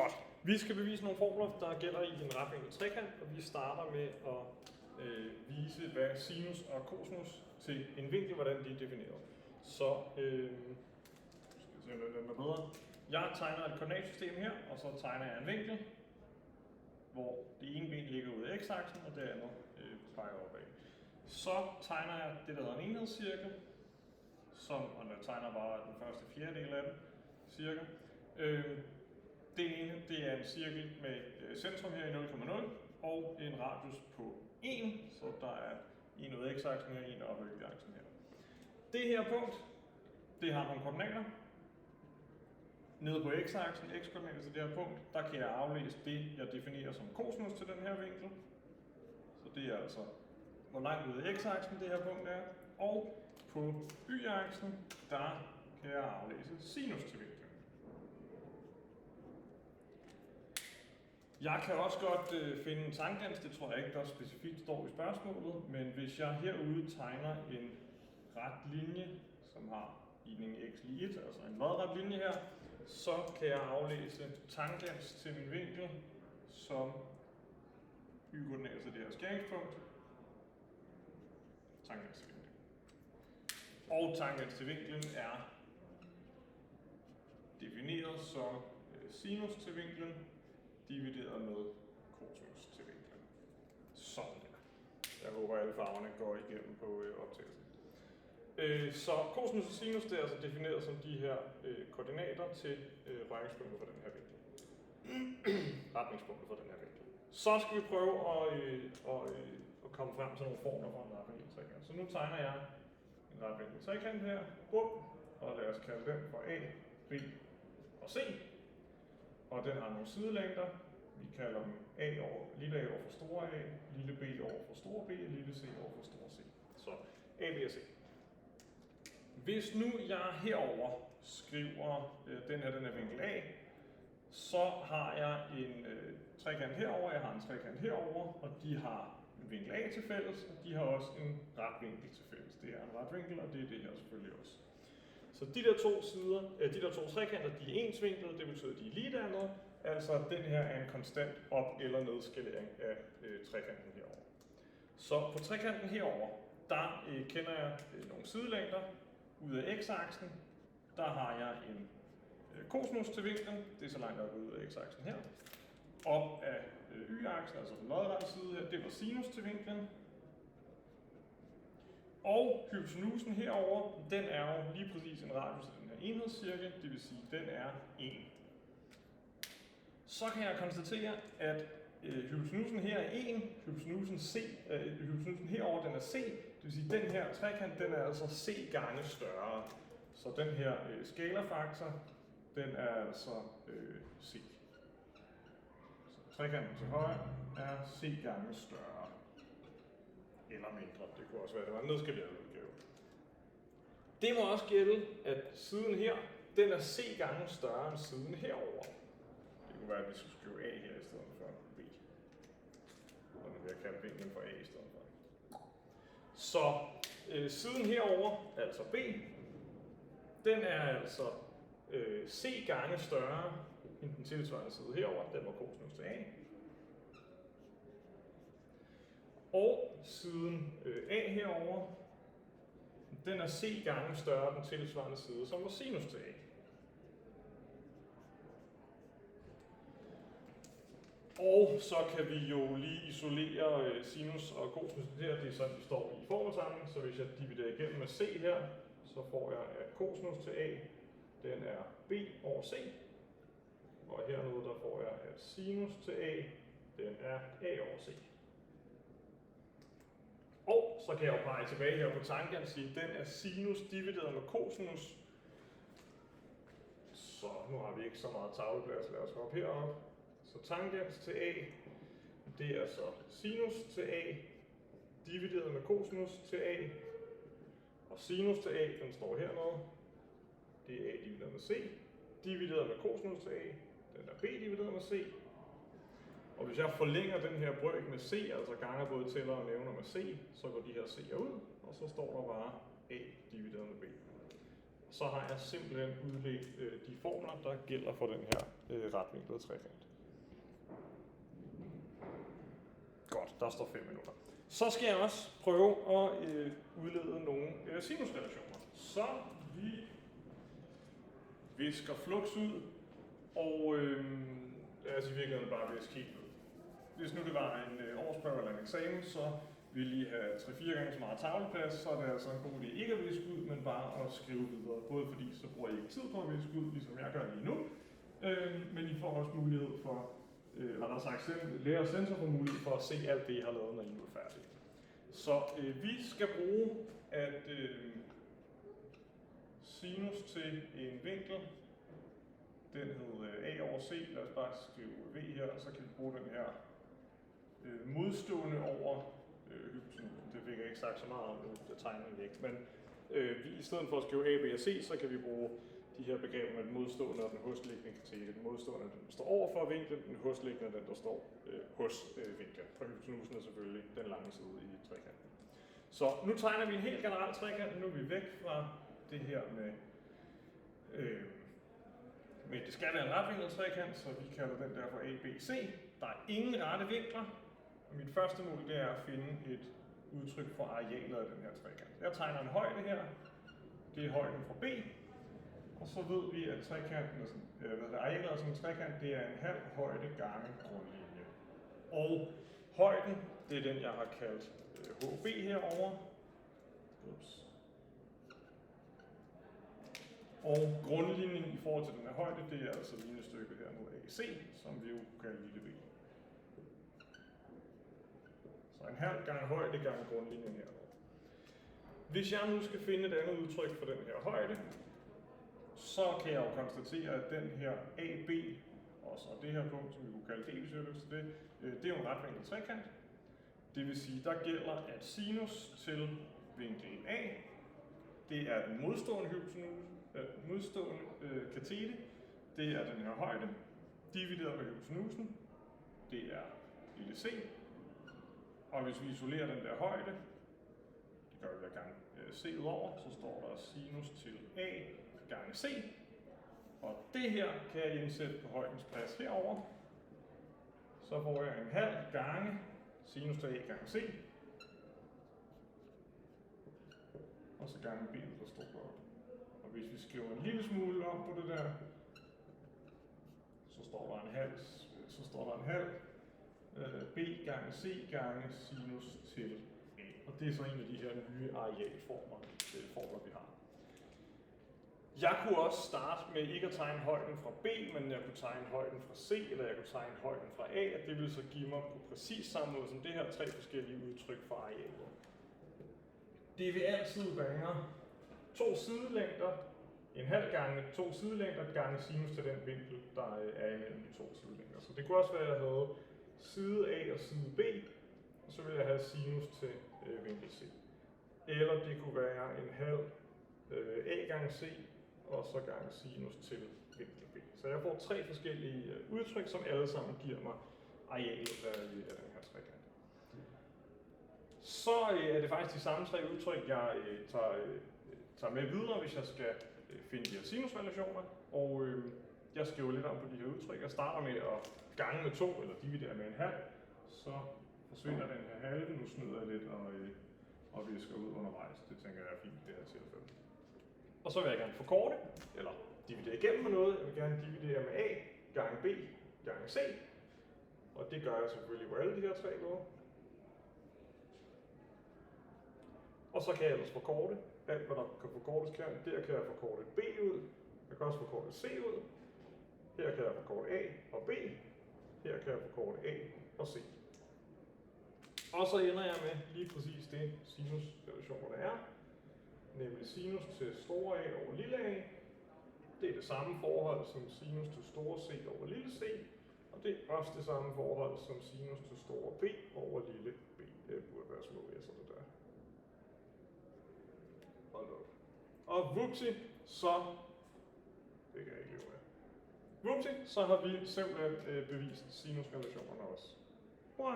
Godt. Vi skal bevise nogle formler, der gælder i en retvinkel trekant, og vi starter med at vise, hvad sinus og cosinus til en vinkel, hvordan de er defineret. Så skal vi se, den er bedre. Jeg tegner et koordinatsystem her, og så tegner jeg en vinkel, hvor det ene ben ligger ude af x-aksen, og det andet peger opad. Så tegner jeg det, der hedder en enhedscirkel, og jeg tegner bare den første fjerdedel af den, cirka. Den ene, det er en cirkel med centrum her i 0,0 og en radius på 1, så der er en ud af x-aksen her og en op ad y-aksen her. Det her punkt, det har nogle koordinater. Nede på x-aksen, x-koordinater til det her punkt, der kan jeg aflæse det, jeg definerer som cosinus til den her vinkel. Så det er altså, hvor langt ud af x-aksen det her punkt er. Og på y-aksen, der kan jeg aflæse sinus til vinklen. Jeg kan også godt finde en tangent, det tror jeg ikke, der specifikt står i spørgsmålet, men hvis jeg herude tegner en ret linje, som har ligning x lige 1, altså en lodret linje her, så kan jeg aflæse tangens til min vinkel, som y-koordinater til det her skæringspunkt, tangens til vinklen. Og tangens til vinklen er defineret som sinus til vinklen, divideret med cosinus til vinklen. Sådan der. Jeg håber, at alle farverne går igennem på optagelsen. Så cosinus og sinus det er altså defineret som de her koordinater til røringspunktet for den her vinkel. Retningspunktet for den her vinkel. Så skal vi prøve at komme frem til nogle formler for en retvinkel trekant. Så nu tegner jeg en retvinkel trekant her, og lad os kalde den for A, B og C. Og den har nogle sidelængder. Vi kalder dem lille a over for store A, lille b over for store b, og lille c over for store c. Så A, B og C. Hvis nu jeg herover skriver den her vinkel A, så har jeg en trekant herover, jeg har en trekant herover, og de har en vinkel A til fælles, og de har også en retvinkel til fælles. Det er en retvinkel, og det er det her selvfølgelig også. Så de der to trekanter, de er ensvinklede, det betyder, at de er ligedannede. Altså den her er en konstant op- eller nedskalering af trekanten herover. Så på trekanten herover, der kender jeg nogle sidelængder. Ud af x-aksen, der har jeg en cosinus til vinklen, det er så langt, jeg går ud af x-aksen her. Op af y-aksen, altså den lodrette side her, det var sinus til vinklen. Og hypotenusen herover, den er jo lige præcis en radius af den her enhedscirkel, det vil sige, den er 1. Så kan jeg konstatere, at hypotenusen her er 1, hypotenusen herover den er c, det vil sige, at den her trekant, den er altså c gange større. Så den her skalarfaktor, den er altså c. Så trekanten til højre er c gange større. Eller mindre. Det kunne også være, at det var en nedskaleret udgave. Det må også gælde, at siden her, den er c gange større end siden herover. Det kunne være, at vi skulle skrive a her i stedet for b. Og nu vil jeg kalde vinklen for a i stedet for. Så siden herover, altså b, den er altså c gange større end den tilsvarende side herover. Den var cosinus til a. Og siden A herover, den er c gange større end den tilsvarende side, som var sinus til A. Og så kan vi jo lige isolere sinus og cosinus. Det er sådan, det står i formelsamling. Så hvis jeg dividerer igennem med c her, så får jeg, at cosinus til A, den er b over c. Og hernede, der får jeg, at sinus til A, den er a over c. Og så kan jeg jo pege tilbage her på tangent og sige, at den er sinus divideret med cosinus. Så nu har vi ikke så meget tavleplads, lad os hoppe herop. Så tangent til A, det er så sinus til A divideret med cosinus til A. Og sinus til A, den står hernede. Det er A divideret med C, divideret med cosinus til A. Den er B divideret med C. Og hvis jeg forlænger den her brøk med c, altså ganger både tæller og nævner med c, så går de her c'er ud, og så står der bare a divideret med b. Så har jeg simpelthen udledt de formler, der gælder for den her retvinklet trekant. Godt, der står 5 minutter. Så skal jeg også prøve at udlede nogle sinusrelationer. Så vi visker flux ud, og altså i virkeligheden bare viske helt ud. Hvis nu det var en årsprøve eller en eksamen, så vil I have 3-4 gange så meget tavleplads, så er det altså en god idé ikke at viske ud, men bare at skrive videre. Både fordi så bruger I ikke tid på at viske ud, ligesom jeg gør lige nu, men I får også mulighed for, eller rettere sagt, lærer og sensor får mulighed for at se alt det, I har lavet, når I nu er færdige. Så vi skal bruge at sinus til en vinkel, den hedder A over C, lad os bare skrive V her, og så kan vi bruge den her modstående over hypotenusen. Det fik jeg ikke sagt så meget om, nu jeg tegner den væk, men i stedet for at skrive A, B og C, så kan vi bruge de her begreber med den modstående og den hosliggende katete. Den modstående, den står over for vinklen, den hosliggende, den der står hos vinklen. For hypotenusen er selvfølgelig den lange side i trekanten. Så nu tegner vi en helt generel trekant, nu er vi væk fra det her med det skal være en retvinklet trekant, så vi kalder den der for ABC. Der er ingen rette vinkler, og mit første mål det er at finde et udtryk for arealet af den her trekant. Jeg tegner en højde her, det er højden fra B, og så ved vi, at arealet af sådan en trekant, det er en halv højde gange grundlinje. Og højden, det er den, jeg har kaldt HB herovre. Ups. Og grundlinjen i forhold til den her højde, det er altså lignestykket her nu AC, som vi jo kalder lille b. Så en halv gange højde gange grundlinjen her. Hvis jeg nu skal finde et andet udtryk for den her højde, så kan jeg jo konstatere, at den her AB, og så det her punkt, som vi kunne kalde D, hvis jeg har lyst til det, det er jo en retvinklet trekant. Det vil sige, der gælder, at sinus til vinkel A, det er den modstående katete, det er den her højde, divideret med hypotenusen, det er lille c, og hvis vi isolerer den der højde, det gør vi hver gang c ud over, så står der sinus til A gange c, og det her kan jeg indsætte på højdens plads herover. Så får jeg en halv gange sinus til A gange c, og så gange b, der står deroppe. Og hvis vi skriver en lille smule om på det der, så står der en halv, b gange c gange sinus til a. Og det er så en af de her nye arealformer, vi har. Jeg kunne også starte med ikke at tegne højden fra B, men jeg kunne tegne højden fra C, eller jeg kunne tegne højden fra A, og det vil så give mig på præcis samme måde som det her 3 forskellige udtryk for arealet. Det vil altid være 2 sidelængder, en halv gange 2 sidelængder gange sinus til den vinkel, der er imellem de 2 sidelængder. Så det kunne også være, at jeg havde side A og side B, og så ville jeg have sinus til vinkel C. Eller det kunne være en halv A gange C, og så gange sinus til vinkel B. Så jeg får 3 forskellige udtryk, som alle sammen giver mig arealet af den her trekant. Så er det faktisk de samme 3 udtryk, jeg tager med videre, hvis jeg skal finde de her sinusrelationer. Og jeg skriver lidt om på de her udtryk. Jeg starter med at gange med 2, eller dividere med en halv. Så forsvinder den her halve. Nu snyder jeg lidt og visker ud undervejs. Det tænker jeg er fint i det her tilfælde. Og så vil jeg gerne forkorte, eller dividere igennem med noget. Jeg vil gerne dividere med A gange B gange C. Og det gør jeg selvfølgelig på alle de her 3 måder. Og så kan jeg ellers forkorte alt, hvad der kan forkortes her. Der kan jeg forkorte B ud. Jeg kan også forkorte C ud. Her kan jeg forkorte A og B. Her kan jeg forkorte A og C. Og så ender jeg med lige præcis det sinusrelationer, der er. Nemlig sinus til store A over lille a. Det er det samme forhold som sinus til store C over lille c. Og det er også det samme forhold som sinus til store B over lille b. Det burde være små s'er, det der. Hold op. Og vupti, så... Det kan jeg ikke leve med. Vupti, så har vi simpelthen bevist sinusrelationerne også. Wow.